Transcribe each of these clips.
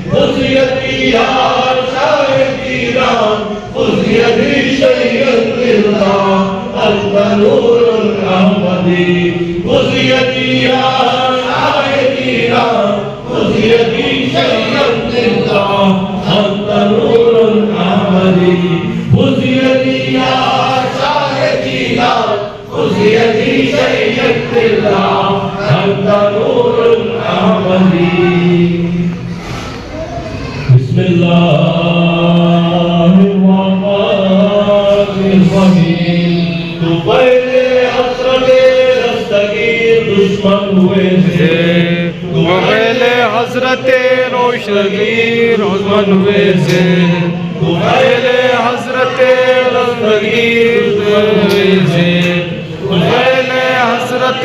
خذیتی یا شاہ ایران خذیتی شیعت اللہ انت نور الاحمدی خذیتی یا شاہ ایران خذیتی شیعت اللہ انت نور الاحمدی خذیتی یا شاہ ایران خذیتی شیعت اللہ انت نور الاحمدی بسم اللہ الرحمن الرحیم تو پہلے حسرت دستگیر دشمن ہوئے تھے تو پہلے حسرت روشنگیر دشمن ہوئے تھے تو پہلے حسرت دستگیر دشمن ہوئے تھے تو پہلے حسرت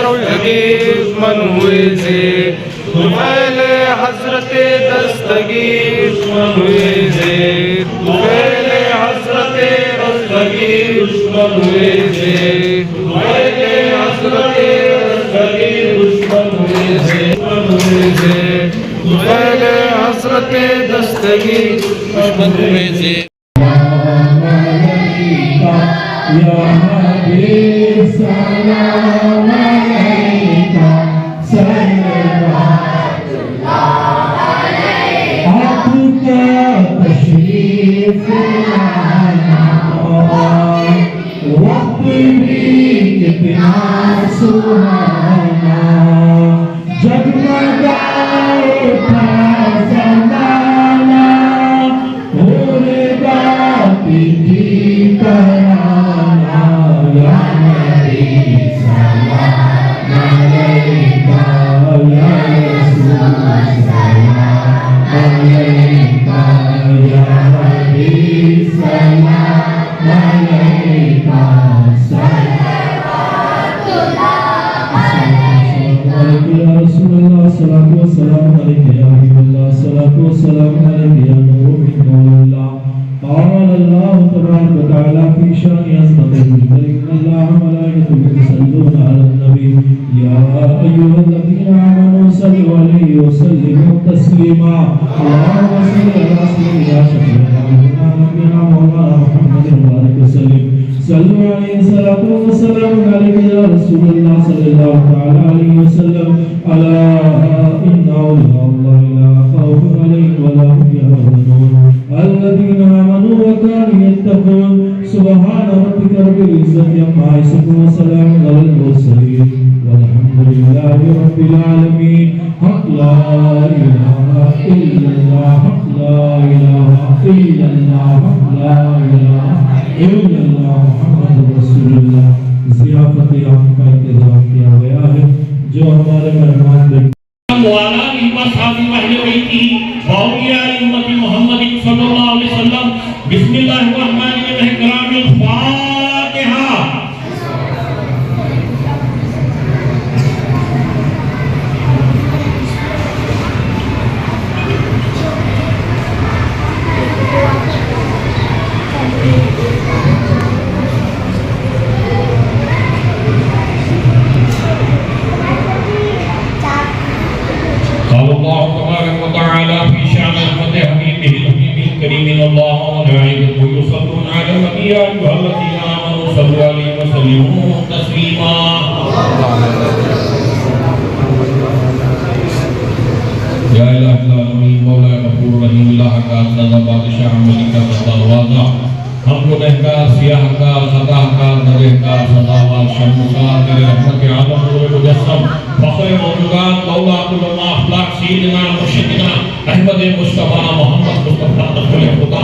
روشنگیر دشمن ہوئے تھے تو پہلے حضرت دستگیر دشمن ہوئے تھے تو پہلے حضرت دستگیر دشمن ہوئے تھے تو پہلے حضرت دستگیر دشمن ہوئے تھے تو پہلے حضرت دستگیر دشمن ہوئے تھے یا حبیب سلام علیکہ صلوات اللہ علیہ آپ کا تشریف لانا وقت بھی کتنا سہانا جگمگائے تھا زمانہ اور باقی تھی ترانہ یا نبی سلام علیکہ یا رسول سلام علیکہ یا حبیب سلام علیکہ صلوات اللہ علیہ یا رسول اللہ صلاۃ و سلام علیکہ یا حبیب اللہ صلاۃ و سلام علیکہ یا نور من نور اللہ قال اللہ تبارک و تعالی فی شان عظمتہ ان اللہ وملائکته یصلون علی النبی یا ایھا الذین آمنوا صلوا علیہ وسلموا تسلیما اللهم صل علی سیدنا شفیعنا نبینا مولانا محمد وبارک وسلم صلوا علیہ الصلاۃ والسلام علیہ یا رسول اللہ صلی اللہ تعالی علیہ وسلم الا ان اولیاء اللہ لا خوف علیہم ولا هم يحزنون الذين آمنوا وكانوا يتقون سبحان ربك رب العزة عما يصفون وسلام على المرسلين والحمد لله رب العالمين حق لا إله إلا الله حق لا إله إلا الله حق لا إله إلا الله محمد رسول الله ضیافت عام کا انتظام کیا گیا ہے جو ہمارے مہمان مولانا صحابی اہل بیت اولیاء امت محمد صلی اللہ علیہ وسلم بسم اللہ الرحمن الرحیم الفاتحہ قال الله تبارك وتعالى في شأن الفتح حبيبه الحبيب الكريم ان الله وملائكته يصلون على النبي يا ايها الذين امنوا صلوا عليه وسلموا تسليما يا اله العالمين مولا غفور رحيم الله کا سزا بادشاہ ملک کا دروازہ ہم کو بہکار سیاہ کا خطا کا نبی کا سزاوار شمسار تیرے رحمت عالم نور مجسم فخر موجودات مولا عبداللہ اخلاق سیدنا مرشدنا احمد مصطفیٰ محمد مصطفیٰ رسول خدا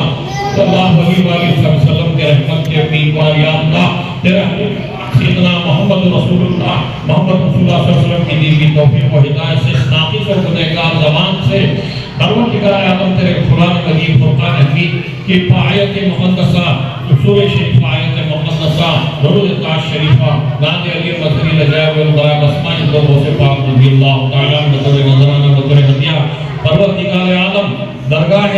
صلی اللہ علیہ وسلم کے رحمت کے پیغمبر یا اللہ تیرے سیدنا محمد رسول اللہ محمد رسول اللہ صلی اللہ علیہ وسلم کی دی گئی توفیق و ہدایت سے ناقص اور گنہگار زبان سے پروردگار عالم تیرے قرآن مجید فرقان حمید کی آیت مقدسہ سورہ شریف آیت مقدسہ درود تاج شریفہ ناد علی مدنی لجائب والبراء بسمائی لوگوں سے پاک رضی اللہ تعالیٰ بطور نظرانہ بطور ہدیہ پروردگار عالم درگاہ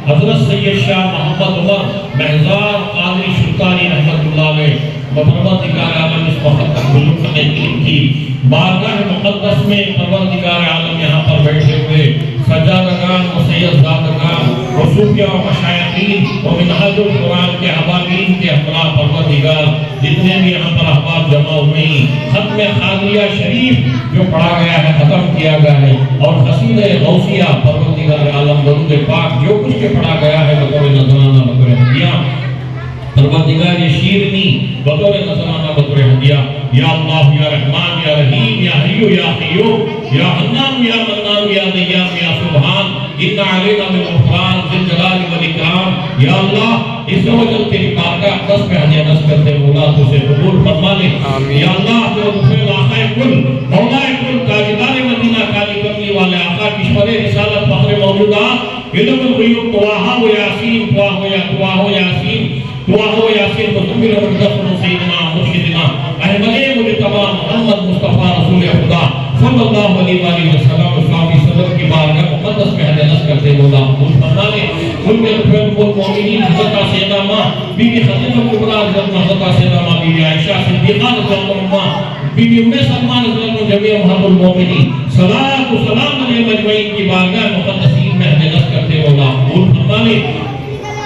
حضرت سید شاہ محمد عمر محضار قادری سلطانی رحمت اللہ علیہ پروردگار عالم اس وقت بزرگ نے کی بارگاہ مقدس میں پروردگار عالم یہاں پر بیٹھے ہوئے سجادگان و سیدزادگان و صوفیاء و مشایخین و منہاج القرآن کے حبابین کے ہمراہ پروردگار جتنے بھی یہاں پر احباب جمع ہوئے ہیں، ختم خاضریہ شریف جو پڑھا گیا ہے ختم کیا گیا ہے، اور قصیدہ غوثیہ پروردگار عالم درود پاک جو کچھ کے پڑھا گیا ہے بطور نذرانہ بطور ہدیہ پروردگار یہ شیرنی بطور نذرانہ بطور ہدیہ یا اللہ یا رحمان یا رحیم یا حیو یا قیوم یا حنان یا منان یا دیام یا سبحان ان علینا بالغفران ذی الجلال والاکرام یا اللہ اس وجل تیری بارگاہ اقدس میں ہدیہ نصب کرتے مولا تو سے قبول فرما لے یا اللہ جو دفعہ آقا کل مولا کل تاجدار مدینہ کالی کملی والے آقا کشور رسالت فخر موجودہ علم الغیوب طواہا و یاسین طواہ و یاسین دعا ہو یاسین مطمئن و مدفن سیدنا مرشدنا احمد مجتبہ محمد مصطفیٰ رسول خدا صلی اللہ علیہ وآلہ وسلم اسلامی صدر کی بارگاہ مقدس میں حد نصب کرتے مولا قبول فرما لے ان کے رفیق المؤمنین حضرت سیدہ ماں بی بی خدیجہ کبریٰ حضرت سیدہ ماں بی بی عائشہ صدیقہ رضی اللہ عنہ بی بی ام سلمہ رضی اللہ عنہ جميع محمد المؤمنین صلاۃ و سلام علیہ مجمعین کی بارگاہ مقدسین میں حد نصب کرتے مولا قبول فرما لے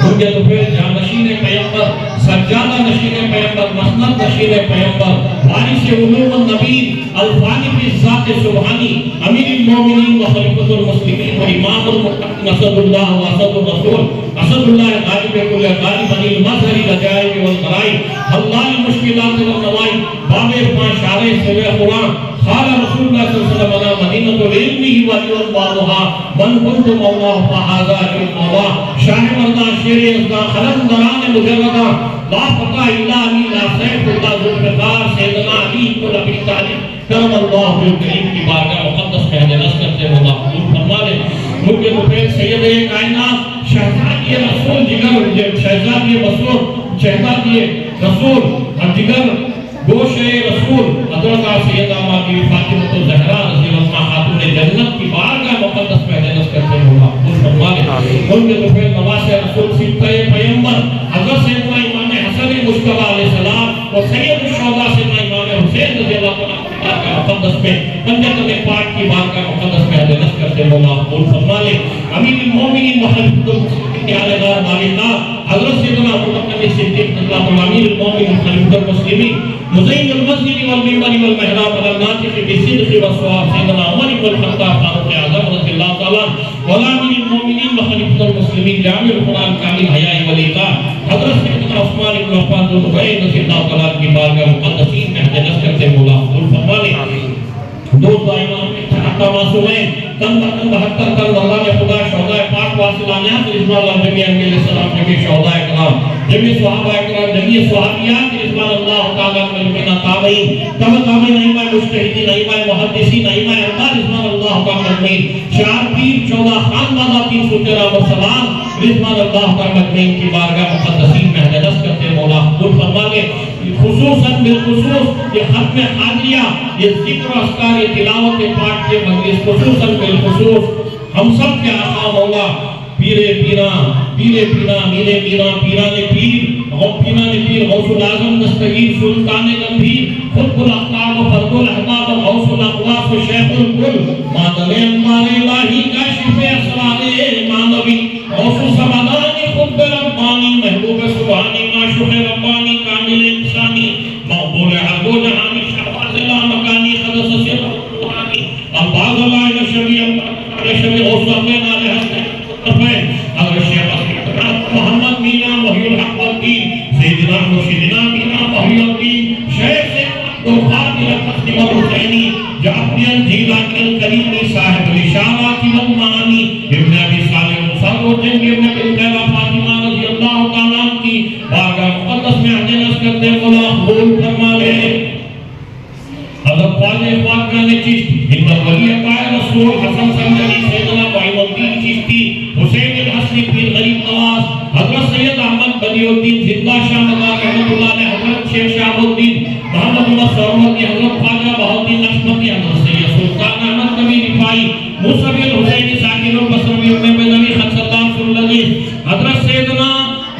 ان کے دفعہ جانشین پیغمبر سجادہ نشین پیغمبر مسند نشین پیغمبر وارث علوم النبی الفانی فی ذات سبحانی امیر المومنین و خلیفۃ المسلمین و امام المتقین اسد اللہ و اسد الرسول اسد اللہ غالب کل غالب علی المظہر العجائب والغرائب اللہ المشکلات والنوائب باب شارع سر قرآن قال رسول اللہ صلی اللہ علیہ وسلم مدینہ العلم والوضوحا من كنت مولاه فهذا المولى شاہ مردہ شیر ازدہ خلم دران مجردہ لا فتح الا علی لا سیف اللہ ذوالفقار سیدنا علی کو نبی تعلیم کرم اللہ کریم کی بارگاہ مقدس میں حد نصب کرتے مولا قبول فرما لے ملک مفید سید کائنات شہزادی رسول جگر شہزادی رسول شہزادی رسول اور جگر گوش رسول حضرت سیدہ ماں بی بی فاطمہ الزہرا رضی اللہ عنہا خاتون جنت کی بارگاہ مقدس میں حد نصب کرتے مولا قبول فرما لے ان کے دفعہ نواز رسول سبتہ پیغمبر حضرت سیدنا امام حسن مجتبی علیہ السلام اور سید الشہداء سیدنا امام حسین رضی اللہ عنہ بارگاہ مقدس میں پنجتن پاک کی بارگاہ مقدس میں حد نصب کرتے مولا قبول فرما لے امیر المومنین وخلیفۃ المسلمین کے حالدار مالکہ حضرت سیدنا ابوبکر صدیق رضی اللہ عنہ امیر المومنین وخلیفۃ المسلمین مزین المسجد والمنبر والمحراب على الناطق بالصدق والصواب سيدنا عمر بن الخطاب فاروق اعظم رضی اللہ تعالی غلام المؤمنین وخلیفۃ المسلمین جامع القرآن کامل حیاء والاطاعہ حضرت سیدنا عثمان بن عفان ذو النورین رضی اللہ تعالی کی بارگاہ مقدسین میں حد نصب کرتے مولا قبول فرما لے دو دائمہ حتی معصومین تن بطن 72 تن اللہ نے خدا شہداء پاک واصلانیات رضوان اللہ جميع انبیاء علیہ السلام جميع شہداء کرام جميع صحابہ کرام جميع صحابیات رضوان اللہ تعالیٰ ملکنا تابعین تابعین ائمہ مجتہدین ائمہ محدثین ائمہ ارباب رضوان اللہ تعالیٰ مجمعین چار پیر 14 خاندانہ 313 مرسلان رضوان اللہ تعالیٰ مجمعین کی بارگاہ مقدسین میں حد نصب کرتے مولا قبول فرما لے خصوصاً بالخصوص یہ ختم خاضریہ یہ ذکر و اذکار یہ تلاوت پاک کے مجلس خصوصاً بالخصوص ہم سب کے آقا مولا پیرے پیرا میرے میرا پیران پیر غوث العظم دستگیر سلطان گمبھیر خطب الاقطاب و فرد الاحباب و غوث الاقواس و شیخ الکل مادل انوار الہی کاشف اسرار مانوی غوث سمدانی خطب ربانی محبوب سبحانی معشوق ربانی کامل انسانی مقبول عبد جہانی شہباز لا مکانی خدس سیدانی الباز اللہ شبیع غوث اقلینا لحسن اگر شیخ محمد مینا محی الحق والدین سیدنا مرشدنا مینا محی الدین شیخ سے دلخات التقسیم الحسینی جعفری الجیلانی الکریمی صاحب الاشارات والمعانی ابن ابی صالح مصر و جنگ ابن القیلہ فاطمہ رضی اللہ تعالیٰ کی بارگاہ مقدس میں حد نصب کرتے مولا قبول فرما لے حضرت خواجہ خواجہ نے چشتی ہمت ولی عطائے رسول حسن سنجری سیدنا معین الدین چشتی حسین الحسنی پیر غریب نواز حضرت سید احمد بدیع الدین زندہ شاہ مدار رحمت اللہ علیہ حضرت شیخ شہاب الدین محمد عمر سرمتی حضرت خواجہ بہاؤالدین نقشبندی حضرت سید سلطان احمد نبی رفائی موسوی الحسینی ساکن البصروی ام بنوی خط صدام سر العزیز حضرت سیدنا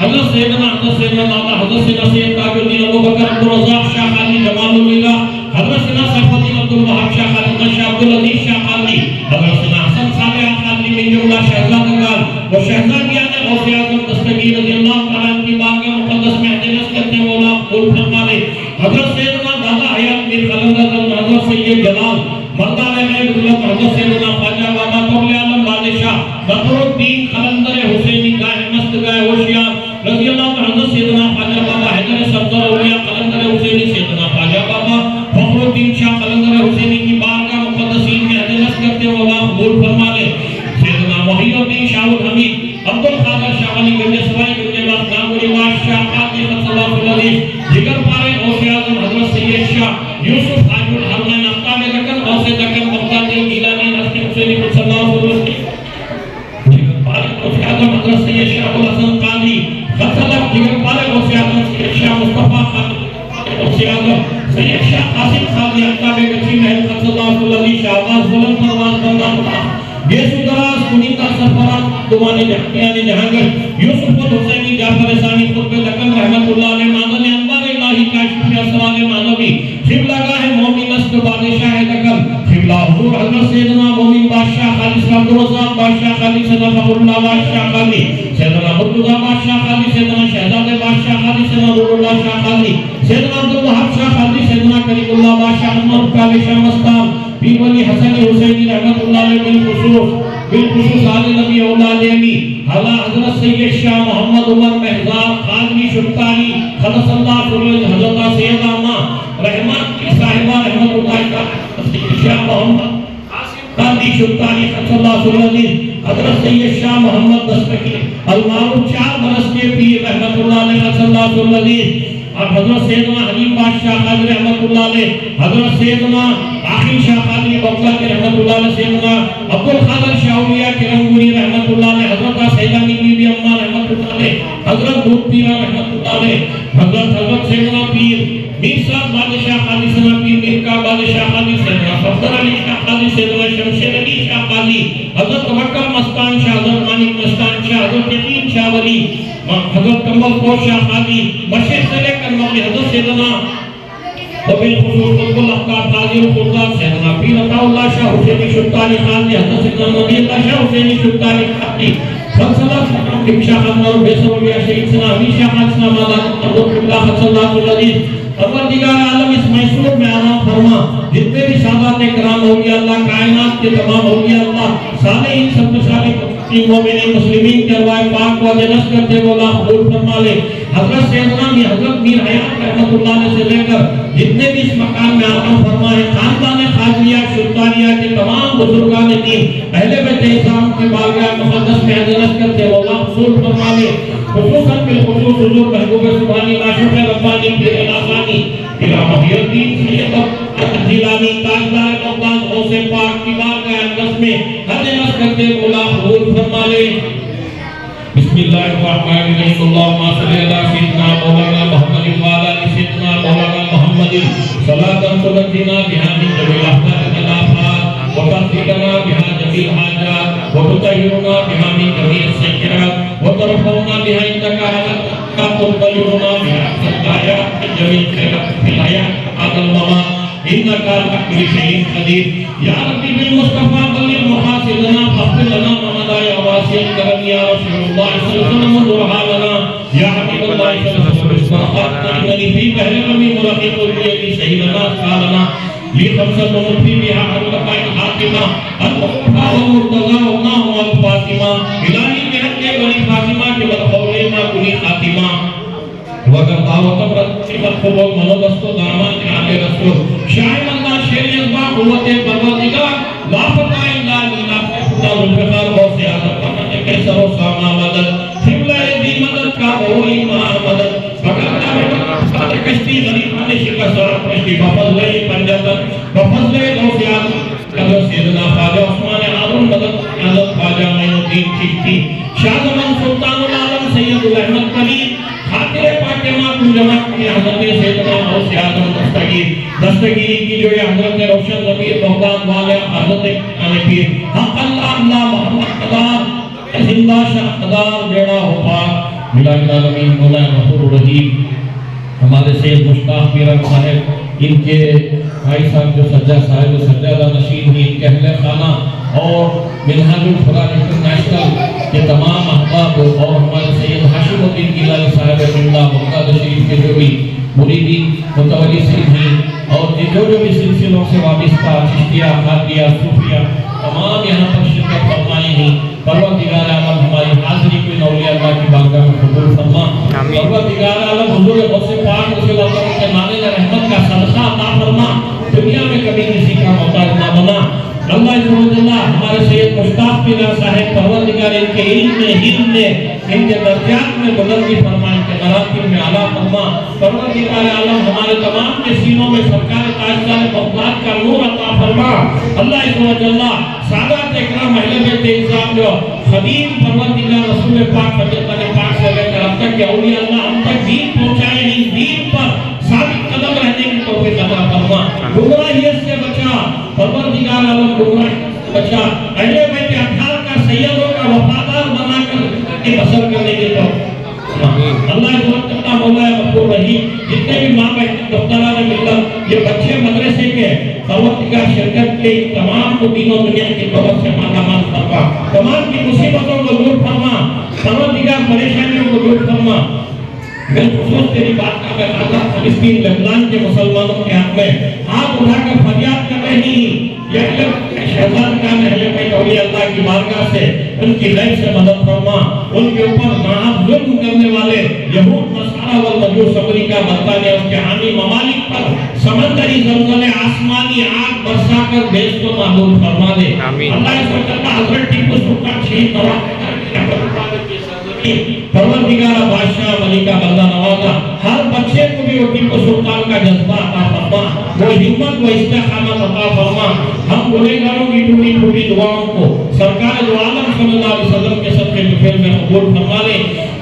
حضرت سیدنا دادا حضرت سید تاج الدین ابو بکر عبدالرزاق شاہ قاضی جمال اللہ، حضرت سیف الدین عبدالوہاب شاہ قاضی شاہ عبدالعزیز شاہ قاضی، حضرت حسن صالح قاضی من جملہ شہزادگان و شہزادیان غوث اعظم دستگیر رضی اللہ تعالیٰ کی بارگاہ مقدس میں احتجاج کرتے ہیں مولا قبول فرما لے۔ حضرت سیدنا دادا حیات میر قلندر حضرت سید جلال مردان غیب ظلم حضرت سیدنا خواجہ بابا طول عالم بادشاہ بطر الدین قلندر حسینی گاہ مست گاہ ہوشیار رضی اللہ عنہ، حضرت سیدنا خواجہ بابا حیدر صفدر اولیاء قلندر حسینی سیدنا خواجہ بابا فخر الدین شاہ قلندر حسینی کی بارگاہ مقدسین میں احتجاج کرتے ہیں مولا قبول فرما لے۔ سیدنا محی الدین شاہ الحمید عبدالقادر شاہ علی گنج سوائی گنج باز ناگوری بادشاہ قاضی خط صلی اللہ علیہ جگر پارے غوث اعظم حضرت سید شاہ یوسف حاج الحرمین افتاب دکن غوث دکن مختار گیلانی نسل حسینی صلی اللہ علیہ وسلم جگر پارے غوث اعظم حضرت سید شاہ الحسن قاضی خط صلی اللہ جگر پارے غوث اعظم سید شاہ مصطفیٰ خط غوث اعظم سید شاہ قاسم قاضی افتاب گچی محل خط صلی اللہ علیہ شہباز بلند پرواز بندہ یسو دراز کنیتا سرفرات دوانی جہانیانی جہانگر یوسف حسینی جعفر ثانی خطب دکن رحمت اللہ علیہ مادن انبار الہی کاشف اسرار مانوی قبلہ گاہ مومن است بادشاہ دکن قبلہ حضور حضرت سیدنا مومن بادشاہ خالص عبدالرزاق بادشاہ خالص سیدنا فخر اللہ بادشاہ خالی سیدنا مرتضی بادشاہ خالی سیدنا شہزاد بادشاہ خالی سیدنا نور اللہ شاہ خالی سیدنا عبدالوہاب شاہ خالی سیدنا کریم اللہ بادشاہ عمر کالی شاہ مستان پیر ولی حسن حسینی رحمت اللہ علیہ بالخصوص آل نبی اولاد امی حضرت حضرت سید شاہ محمد عمر محضاب خادمی شبتانی خلص اللہ فرج حضرت سید آمہ رحمت کی صاحبہ رحمت اللہ سید شاہ محمد خادمی شبتانی خلص اللہ فرج حضرت سید شاہ محمد دستگیر المعروف 4 برس کے پیر رحمت اللہ علیہ خلص اللہ فرج اور حضرت سیدنا حلیم بادشاہ قادر رحمت اللہ علیہ حضرت سیدنا آخر شاہ قادری بقلہ کے رحمت اللہ علیہ سیدنا عبدالقادر شاہ اولیاء کے رنگونی رحمت اللہ علیہ حضرت سیدانی بی بی اممہ رحمت اللہ علیہ حضرت دودھ پیرہ رحمت اللہ علیہ حضرت سیدنا پیر میر صاحب بادشاہ قاضی سنا پیر میر کا بادشاہ قاضی سیدنا صفدر علی شاہ قاضی سیدنا شمشیر علی شاہ قاضی حضرت توکل مستان شاہ حضرت مانک مستان شاہ حضرت یقین شاہ ولی حضرت کمبل پور شاہ قاضی مشیخ سے لے کر مقلی حضرت سیدنا وبالخصوص قطب الافکار قاضی القرآن سیدنا پیر عطا اللہ شاہ حسینی شبتانی قاضی حضرت سیدنا نبی اللہ شاہ حسینی شبتانی قاضی خلصلہ سلام شاہ خانور بیسر ولیہ شہید سنا حمید شاہ خان سنا مادات عبد اللہ خلص اللہ علیہ پروردگار عالم اس محصول میں آرام فرما، جتنے بھی سادات کرام اولیاء اللہ کائنات کے تمام اولیاء اللہ صالحین سب صالح مومنین مسلمین کے ارواح پاک کو جنت کرتے مولا قبول فرما لے۔ حضرت سیدنا حضرت میر حیات رحمت اللہ علیہ سے لے کر جتنے بھی اس مقام میں آرام فرما ہے، خاندان خواجیہ سلطانیہ کے تمام بزرگان دین اہل بیت اسلام کے بارگاہ مقدس میں جنت کرتے مولا قبول فرما لے۔ خصوصاً بالخصوص حضور محبوب سبحانی معشوق ربانی پیر الاسانی پیر محی الدین سید جیلانی تاجدار بغداد غوث پاک کی بارگاہ اقدس میں ہر جنت کرتے مولا قبول فرما لے۔ بسم اللہ الرحمن الرحیم اللہم صلی علی سیدنا مولانا محمد وعلی سیدنا مولانا محمد صلاۃ تنجینا بها من جميع الاحزان والآفات وتهدينا بها جميع الحاجات وتطهرنا بها من جميع السيئات وترفعنا بها عندك على وتبلغنا بها الغايات من جميع الخيرات في الحياة بعد الممات إنك على كل شيء قدير يا ربي بالمصطفى بلغ مقاصدنا فاغفر لنا ما مضى يا واسع الكرم يا رسول الله صلى الله عليه وسلم وانظر لنا يا حبيب الله صلى الله عليه وسلم إنني في بحر الأمين مرقب بيدي سيدنا قالنا لي خمسة ومضي بها حرقة حاتمة المصطفى والمرتضى والله والفاطمة إلهي بحق بني فاطمة والقول ما كني خاتمة وگر دعوت رسول قبول منودستو دارمان جناب رسول شاہم اللہ شیر ازبا قوت پروردگار لا فتح الا لینا خدا الفقار غوث اعظم پانے کے سر و ساما مدد قبلہ دی مدد کا ہوئی ما مدد فقط جاوے کشتی غریبان شکر سرم کشتی بفضل پنجتن بفضل غوث اعظم قدر سیدنا خواجہ عثمان عالم مدد حضرت خواجہ معین الدین چشتی شاہ زمان سلطان العالم سید الاحمد کلیم خاطر فاطمہ کو جمع کی حضرت سیدنا غوث اعظم دستگیری کی جو یہ حضرت روشن ضمیر بغداد والے حضرت پیر حق اللہ محمد قدار زندہ شاہ قدار بیڑا ہو پاک الہ العالمین مولا غفور رحیم ہمارے سید مشتاق میران صاحب، ان کے بھائی صاحب جو سجادہ نشین ہیں، ان کے اہل خانہ اور منہاج القرآن انٹرنیشنل کے تمام احباب اور ہمارے سید ہاشم الدین گیلانی صاحب اللہ بغداد شریف کے جو بھی مریدین متولی صاحب ہیں اور جو بھی سلسلوں سے وابستہ چشتیہ، قادریہ، صوفیہ تمام یہاں پر شرکت فرمائے ہیں، پروردگار عالم ہماری حاضری کو ان اولیاء اللہ کی بارگاہ میں قبول فرما۔ پروردگار عالم حضور غوث پاک رضی اللہ عنہ کے نانے رحمت کا صدقہ عطا فرما، دنیا میں کبھی کسی کا محتاج نہ بنا۔ اللہ عزوجل ہمارے سید مشتاق میران صاحب پروردگار ان کے علم میں ان کے درجات میں بلندی فرما، ان کے مراتب میں اعلیٰ فرما۔ پروردگار عالم ہمارے تمام کے سینوں میں سرکار تاجدار بغداد کا نور عطا فرما۔ اللہ عزوجل سادات اکرام اہل بیت اعظام جو خدیم پروردگار رسول پاک پاک سے لے کر اب تک کے اولیاء اللہ ہم تک دین پہنچائے ہیں، دین پر ثابت قدم رہنے کی توفیق عطا فرما، گمراہیت سے بچا پروردگار عالم، گمراہیت سے بچا، اہل بیت اطہار کا سیدوں کا وفادار بنا کر بسر کرنے کی توفیق اللہ تعالیٰ مولا غفور رحیم۔ جتنے بھی ماں بہن دختران ملت یہ بچے مدرسے کے پروردگار شرکت کے تمام کو دین و دنیا کی طرف سے مالا مال فرما، تمام کی مصیبتوں کو دور فرما، پروردگار پریشانیوں کو دور فرما۔ بالخصوص تیری بات کا میں غزہ فلسطین لبنان کے مسلمانوں کے حق میں ہاتھ اٹھا کر فریاد کر رہی شہزاد کا اہل بیت اولیاء اللہ کی بارگاہ سے ان کی غیب سے مدد فرما، ان کے اوپر ناحق ظلم کرنے والے یہود نصارہ والمجوس امریکہ برطانیہ اس کے حامی ممالک پر سمندری زلزلے آسمانی آگ برسا کر دیش کو نابود فرما دے۔ اللہ اس وقت حضرت ٹیپو سلطان شہید نواز پروردگار بادشاہ ملکہ بندہ نوازا ہر بچے کو بھی ٹیپو سلطان کا جذبہ عطا فرما، وہ ہمت و استقامت عطا فرما۔ ہم گنہگاروں کی ٹوٹی پھوٹی دعاؤں کو سرکار دو عالم صلی اللہ علیہ وسلم کے صدقے بخیر میں قبول فرما لے،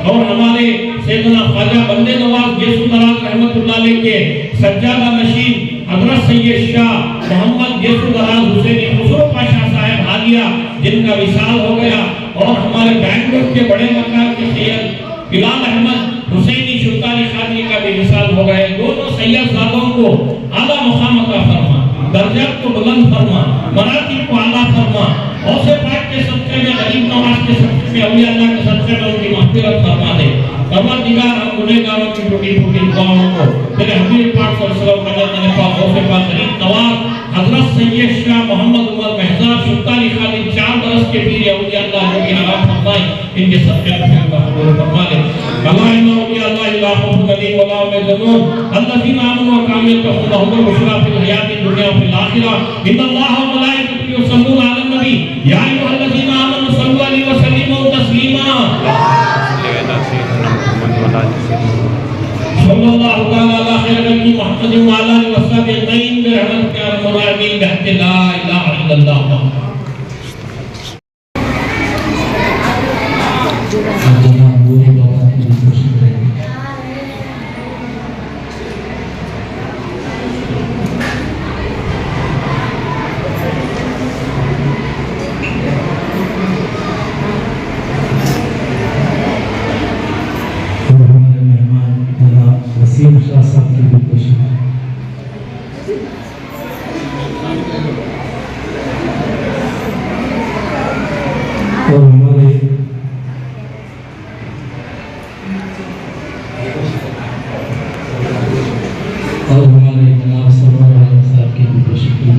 اور ہمارے سیدنا خواجہ بندے نواز یسوع دراز رحمت اللہ علیہ کے سجادہ نشین حضرت سید شاہ محمد یسوع دراز حسینی خسرو پاشا صاحب حالیہ جن کا وصال ہو گیا، اور ہمارے بینگلور کے بڑے مقام کے سید بلال احمد حسینی شلطانی خادری کا بھی وصال ہو گئے۔ دونوں سید زادوں کو اعلیٰ مقام عطا فرما، درجات کو بلند فرما، مراتب کو اعلیٰ فرما، غوث پاک کے صدقے میں غریب نواز کے صدقے میں اولیاء اللہ کے صدقے میں ان کی مغفرت فرما دے۔ پروردگار ہم گنہگاروں کی ٹوٹی پھوٹی دعاؤں کو تیرے حبیب پاک صلی اللہ علیہ وسلم کا جنت پاک غوث پاک غریب نواز حضرت سید شاہ محمد عمر مہزاد سلطانی خادم 4 برس کے پیر اولیاء اللہ جو بھی حرام فرمائے ان کے صدقے میں قبول فرما دے۔ اللہم اولیاء اللہ لا خوف علیہم ولا هم يحزنون الذين آمنوا وكانوا يتقون لهم البشرى في الحياة الدنيا وفي الآخرة إن الله وملائكته يصلون على النبي يا أيها الذين آمنوا صلوا عليه وسلموا تسليما صلی اللہ تعالی علی خیر خلقہ محمد وعلی آلہ وصحبہ اجمعین برحمتک یا ارحم الراحمین بحق لا الہ الا اللہ۔ وسیم شاہ صاحب کی بھی کوشش اور ہمارے جناب سرور عالم صاحب کی بھی کوشش کی ہے۔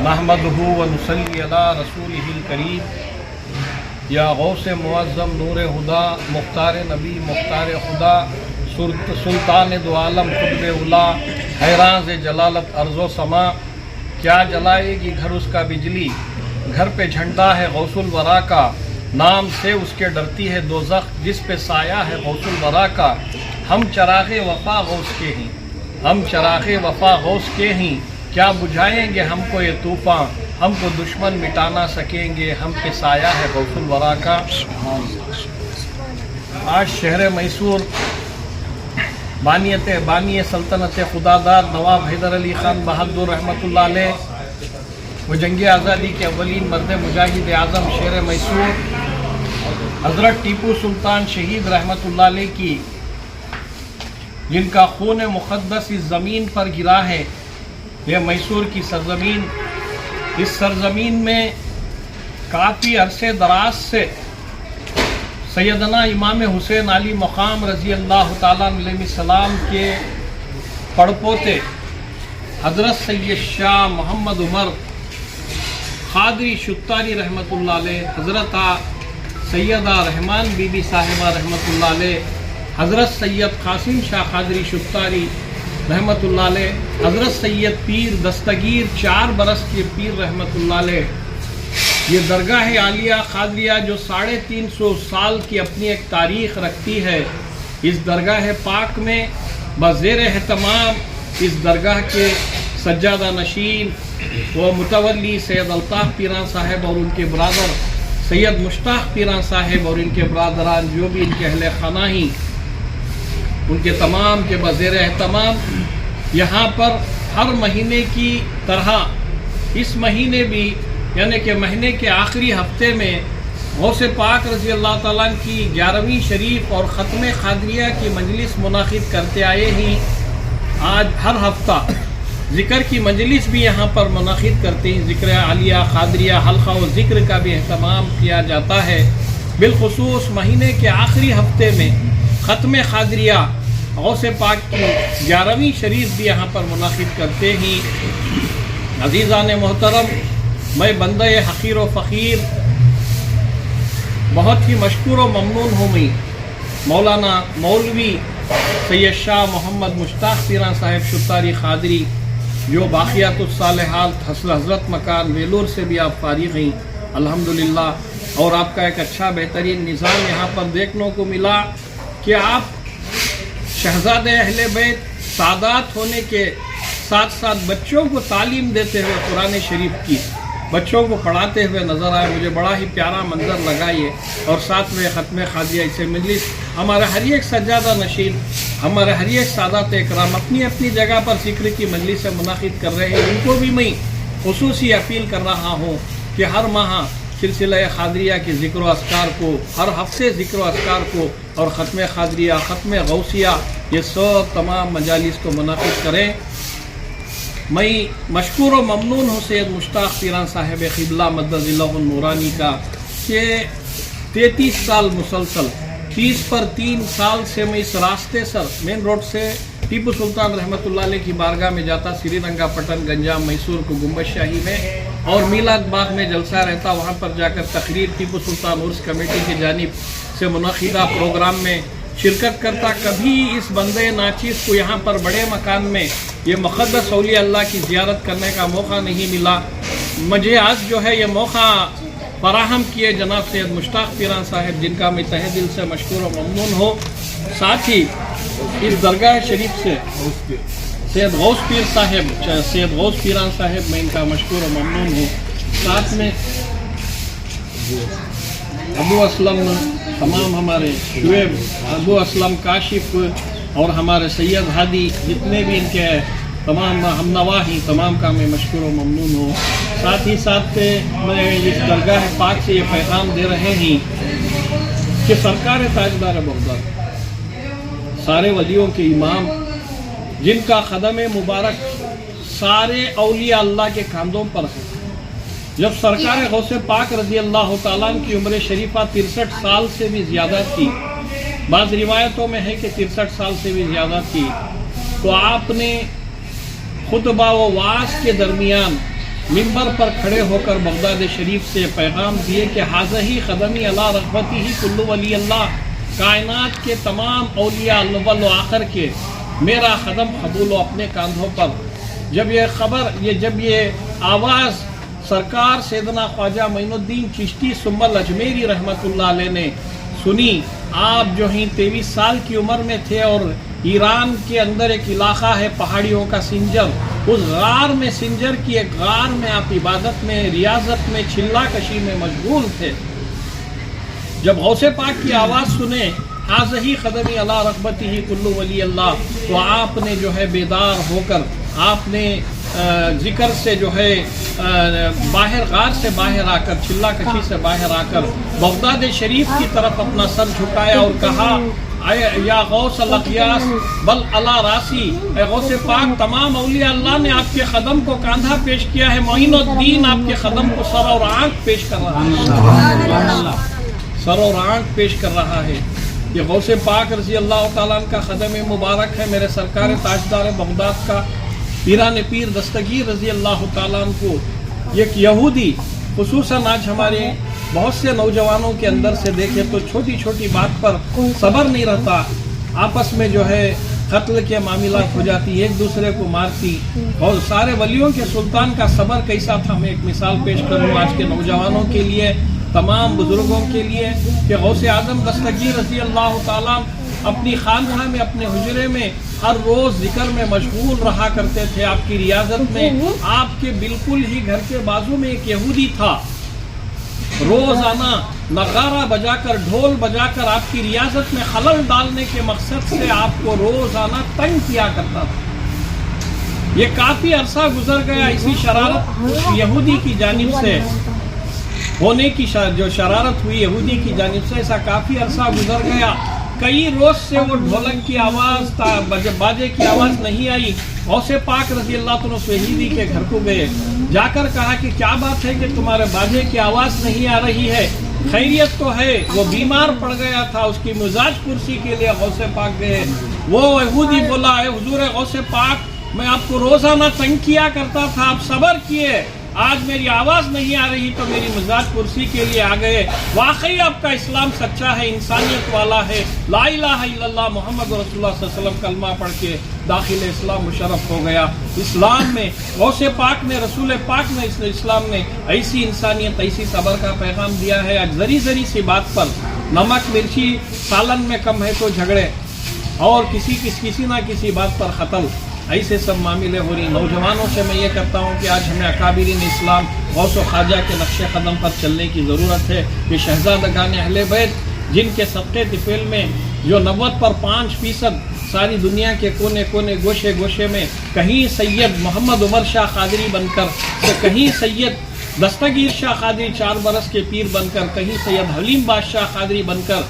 نحمدہ و نصلی علی رسولہ الکریم یا غوث معظم نور خدا مختار نبی مختار خدا سلطان دو عالم قطب اولا حیران سے جلالت ارض و سما، کیا جلائے گی گھر اس کا بجلی، گھر پہ جھنڈا ہے غوث الورا کا، نام سے اس کے ڈرتی ہے دوزخ جس پہ سایہ ہے غوث الورا کا، ہم چراغ وفا غوث کے ہیں ہم چراغ وفا غوث کے ہیں، کیا بجھائیں گے ہم کو یہ طوفاں، ہم کو دشمن مٹا نہ سکیں گے، ہم پہ سایہ ہے غوث الورا کا۔ آج شہر میسور بانی سلطنت خداداد نواب حیدر علی خان بہادر رحمۃ اللہ علیہ، وہ جنگ آزادی کے اولین مرد مجاہد اعظم شہر میسور حضرت ٹیپو سلطان شہید رحمۃ اللہ علیہ کی، جن کا خون مقدس اس زمین پر گرا ہے، یہ میسور کی سرزمین، اس سرزمین میں کافی عرصے دراز سے سیدنا امام حسین علی مقام رضی اللہ تعالیٰ علیہ السلام کے پڑپوتے حضرت سید شاہ محمد عمر قادری شتاری رحمۃ اللہ علیہ، حضرت سیدہ رحمان بی بی صاحبہ رحمۃ اللہ علیہ، حضرت سید قاسم شاہ قادری شتاری رحمۃ اللہ علیہ، حضرت سید پیر دستگیر 4 برس کے پیر رحمۃ اللہ علیہ، یہ درگاہ عالیہ قادریہ جو 350 سال کی اپنی ایک تاریخ رکھتی ہے، اس درگاہ پاک میں بزیر اہتمام اس درگاہ کے سجادہ نشین و متولی سید الطاف پیران صاحب اور ان کے برادر سید مشتاق پیران صاحب اور ان کے برادران جو بھی ان کے اہل خانہ ہیں، ان کے تمام کے بزیر اہتمام یہاں پر ہر مہینے کی طرح اس مہینے بھی، یعنی کہ مہینے کے آخری ہفتے میں غوث پاک رضی اللہ تعالیٰ کی 11ویں شریف اور ختم قادریہ کی مجلس منعقد کرتے آئے ہیں۔ آج ہر ہفتہ ذکر کی مجلس بھی یہاں پر منعقد کرتے ہیں، ذکر عالیہ قادریہ حلقہ و ذکر کا بھی اہتمام کیا جاتا ہے۔ بالخصوص مہینے کے آخری ہفتے میں ختم قادریہ غوث پاک کی 11ویں شریف بھی یہاں پر منعقد کرتے ہیں۔ عزیزان محترم، میں بندہ حقیر و فقیر بہت ہی مشکور و ممنون ہوں میں مولانا مولوی سید شاہ محمد مشتاق پیران صاحب شتاری قادری، جو باقیات الصالحات حضرت مکان ویلور سے بھی آپ فارغ ہیں الحمدللہ، اور آپ کا ایک اچھا بہترین نظام یہاں پر دیکھنے کو ملا کہ آپ شہزادے اہل بیت سادات ہونے کے ساتھ ساتھ بچوں کو تعلیم دیتے ہوئے قرآن شریف کی بچوں کو پڑھاتے ہوئے نظر آئے، مجھے بڑا ہی پیارا منظر لگا یہ۔ اور ساتھ میں ختم قادریہ سے مجلس ہمارے ہر ایک سجادہ نشین، ہمارے ہر ایک سادات اکرام اپنی اپنی جگہ پر ذکر کی مجلس سے منعقد کر رہے ہیں، ان کو بھی میں خصوصی اپیل کر رہا ہوں کہ ہر ماہ سلسلہ قادریہ کے ذکر و اذکار کو، ہر ہفتے ذکر و اذکار کو اور ختم قادریہ، ختم غوثیہ، یہ سب تمام مجالس کو منعقد کریں۔ میں مشکور و ممنون ہوں سید مشتاق پیران صاحب قبلہ مدد اللہ النورانی کا کہ 33 سال مسلسل 30 پر 3 سال سے میں اس راستے سر مین روڈ سے ٹیپو سلطان رحمۃ اللہ علیہ کی بارگاہ میں جاتا، سری رنگا پٹن گنجام میسور کو گنبد شاہی میں، اور میلاد باغ میں جلسہ رہتا، وہاں پر جا کر تقریر ٹیپو سلطان عرس کمیٹی کی جانب سے منعقدہ پروگرام میں شرکت کرتا۔ کبھی اس بندے ناچیز کو یہاں پر بڑے مکان میں یہ مقدس اولیاء اللہ کی زیارت کرنے کا موقع نہیں ملا۔ مجھے آج جو ہے یہ موقع فراہم کیے جناب سید مشتاق پیران صاحب، جن کا میں تہہ دل سے مشکور و ممنون ہوں۔ ساتھ ہی اس درگاہ شریف سے سید غوث پیر صاحب، سید غوث پیران صاحب، میں ان کا مشکور و ممنون ہوں۔ ساتھ میں ابو اسلم، تمام ہمارے شعیب ابو اسلم کاشف اور ہمارے سید ہادی، جتنے بھی ان کے تمام ہم نواحی، تمام کا میں مشکور و ممنون ہوں۔ ساتھ ہی ساتھ میں اس درگاہ پاک سے یہ پیغام دے رہے ہیں کہ سرکار تاجدار بغداد، سارے ولیوں کے امام، جن کا قدم مبارک سارے اولیاء اللہ کے کاندھوں پر ہے، جب سرکار غوث پاک رضی اللہ تعالیٰ کی عمر شریفہ 63 سال سے بھی زیادہ تھی، بعض روایتوں میں ہے کہ 63 سال سے بھی زیادہ تھی، تو آپ نے خطبہ و وعظ کے درمیان منبر پر کھڑے ہو کر بغداد شریف سے پیغام دیے کہ حاضہی قدمی علی رغبتی ہی کل ولی اللہ، کائنات کے تمام اولیاء اول و آخر کے میرا قدم قبول و اپنے کاندھوں پر۔ جب یہ خبر، جب یہ آواز سرکار سیدنا خواجہ معین الدین چشتی سنبل اجمیری رحمۃ اللہ علیہ نے سنی، آپ جو ہیں 23 سال کی عمر میں تھے اور ایران کے اندر ایک علاقہ ہے پہاڑیوں کا سنجر، اس غار میں، سنجر کی ایک غار میں آپ عبادت میں، ریاضت میں، چلا کشی میں مشغول تھے۔ جب غوث پاک کی آواز سنے حاضہی قدمی علی رغبتہ کل ولی اللہ، تو آپ نے جو ہے بیدار ہو کر آپ نے ذکر سے جو ہے باہر، غار سے باہر آ کر، چلا کشی سے باہر آ کر بغداد شریف کی طرف اپنا سر جھکایا اور کہا یا غوث الاغیاث بل علی راسی، اے غوث پاک تمام اولیاء اللہ نے آپ کے قدم کو کاندھا پیش کیا ہے، معین الدین آپ کے قدم کو سر اور آنکھ پیش کر رہا ہے، سر اور آنکھ پیش کر رہا ہے۔ یہ غوث پاک رضی اللہ تعالیٰ عنہ کا قدم مبارک ہے، میرے سرکار تاجدار بغداد کا پیران پیر دستگیر رضی اللہ تعالیٰ عنہ کو ایک یہودی، خصوصاً آج ہمارے بہت سے نوجوانوں کے اندر سے دیکھے تو چھوٹی چھوٹی بات پر صبر نہیں رہتا، آپس میں جو ہے قتل کے معاملات ہو جاتی، ایک دوسرے کو مارتی، اور سارے ولیوں کے سلطان کا صبر کیسا تھا۔ میں ایک مثال پیش کروں آج کے نوجوانوں کے لیے، تمام بزرگوں کے لیے، کہ غوث اعظم دستگیر رضی اللہ تعالیٰ اپنی خانقاہ میں، اپنے حجرے میں ہر روز ذکر میں مشغول رہا کرتے تھے، آپ کی ریاضت میں۔ آپ کے بالکل ہی گھر کے بازو میں ایک یہودی تھا، روزانہ نغارہ بجا کر، ڈھول بجا کر آپ کی ریاضت میں خلل ڈالنے کے مقصد سے آپ کو روزانہ تنگ کیا کرتا تھا۔ یہ کافی عرصہ گزر گیا، اسی شرارت یہودی کی جانب سے ہونے کی جو شرارت ہوئی یہودی کی جانب سے، ایسا کافی عرصہ گزر گیا، کئی روز سے وہ ڈھولک کی آواز، باجے کی آواز نہیں آئی۔ غوث پاک رضی اللہ عنہ شہیدی کے گھر کو گئے، جا کر کہا کہ کیا بات ہے کہ تمہارے باجے کی آواز نہیں آ رہی ہے، خیریت تو ہے؟ وہ بیمار پڑ گیا تھا، اس کی مزاج کرسی کے لیے غوث پاک گئے۔ وہ یہودی بولا، اے حضور غوث پاک، میں آپ کو روزانہ تنگ کیا کرتا تھا، آپ صبر کیے، آج میری آواز نہیں آ رہی تو میری مزاج کرسی کے لیے آ گئے۔ واقعی آپ کا اسلام سچا ہے، انسانیت والا ہے، لا الہ الا اللہ محمد رسول اللہ صلی اللہ علیہ وسلم کلمہ پڑھ کے داخل اسلام مشرف ہو گیا۔ اسلام میں غوث پاک نے، رسول پاک نے، اسلام نے ایسی انسانیت، ایسی صبر کا پیغام دیا ہے۔ آج ذری ذری سی بات پر، نمک مرچی سالن میں کم ہے تو جھگڑے، اور کسی نہ کسی بات پر قتل، ایسے سب معاملے ہو رہی۔ نوجوانوں سے میں یہ کہتا ہوں کہ آج ہمیں اکابرین اسلام غوث و خواجہ کے نقش قدم پر چلنے کی ضرورت ہے، کہ شہزادگان اہل بیت جن کے صدقے طفیل میں جو 90 پر 5% ساری دنیا کے کونے کونے، گوشے گوشے میں، کہیں سید محمد عمر شاہ قادری بن کر، تو کہیں سید دستگیر شاہ قادری 4 برس کے پیر بن کر، کہیں سید حلیم بادشاہ قادری بن کر،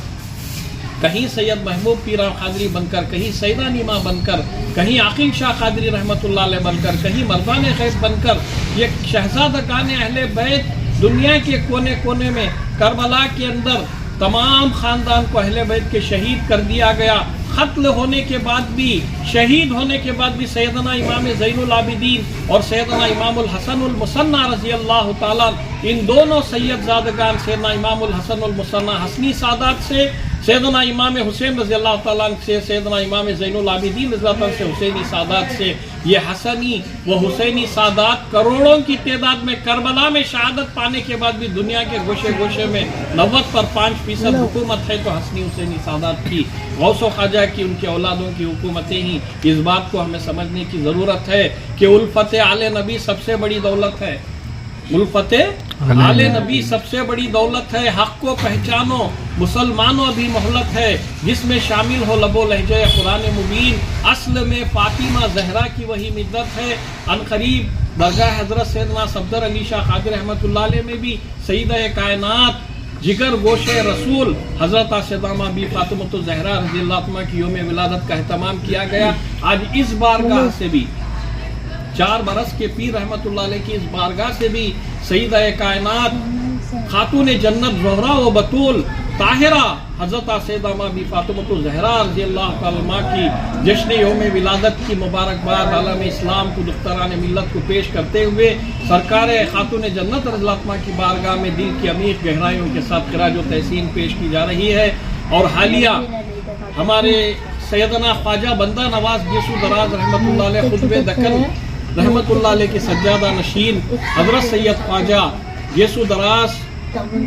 کہیں سید محبوب پیرا قادری بن کر، کہیں سیدہ نیما بن کر، کہیں عقیل شاہ قادری رحمۃ اللہ علیہ بن کر، کہیں مردان غیب بن کر، یہ شہزادگان اہل بیت دنیا کے کونے کونے میں، کربلا کے اندر تمام خاندان کو اہل بیت کے شہید کر دیا گیا۔ قتل ہونے کے بعد بھی، شہید ہونے کے بعد بھی سیدنا امام زین العابدین اور سیدنا امام الحسن المثنی رضی اللہ تعالیٰ، ان دونوں سید زادگان، سیدنا امام الحسن المثنی حسنی سادات سے، سیدنا امام حسین رضی اللہ تعالیٰ عنہ سے، سیدنا امام زین العابدین رضی اللہ تعالیٰ سے، حسینی سادات سے، یہ حسنی و حسینی سادات کروڑوں کی تعداد میں کربلا میں شہادت پانے کے بعد بھی دنیا کے گوشے گوشے میں 90 پر 5% حکومت ہے تو حسنی حسینی سادات کی، غوث و خواجہ کی، ان کے اولادوں کی حکومتیں ہی۔ اس بات کو ہمیں سمجھنے کی ضرورت ہے کہ الفت آل نبی سب سے بڑی دولت ہے، الفت آل نبی سب سے بڑی دولت ہے۔ حق کو پہچانو، مسلمانوں ابھی مہلت ہے، جس میں شامل ہو لب و لہجہ قرآن مبین، اصل میں فاطمہ زہرا کی وہی مدت ہے۔ ان قریب درگاہ حضرت سیدنا صفدر علی شاہ قادری رحمۃ اللہ علیہ میں بھی سیدہ کائنات، جگر گوشے رسول حضرت سیدہ بی فاطمۃ الزہرا رضی اللہ عنہ کی یوم ولادت کا اہتمام کیا گیا۔ آج اس بارگاہ سے بھی، 4 برس کے پیر رحمۃ اللہ علیہ کی اس بارگاہ سے بھی سیدہ کائنات، خاتون جنت زہرا و بطول طاہرہ حضرت سیدہ بی فاطمۃ الزہرا رضی اللہ تعالیٰ عنہ کی جشن یوم ولادت کی مبارکباد عالم اسلام کو، دختران ملت کو پیش کرتے ہوئے سرکار خاتون جنت رضی اللہ عنہ کی بارگاہ میں دل کی عمیق گہرائیوں کے ساتھ خراج و تحسین پیش کی جا رہی ہے۔ اور حالیہ ہمارے سیدنا خواجہ بندہ نواز یسو دراز رحمۃ اللہ علیہ خطب دکن رحمت اللہ علیہ کے سجادہ نشین حضرت سید خواجہ یسو دراز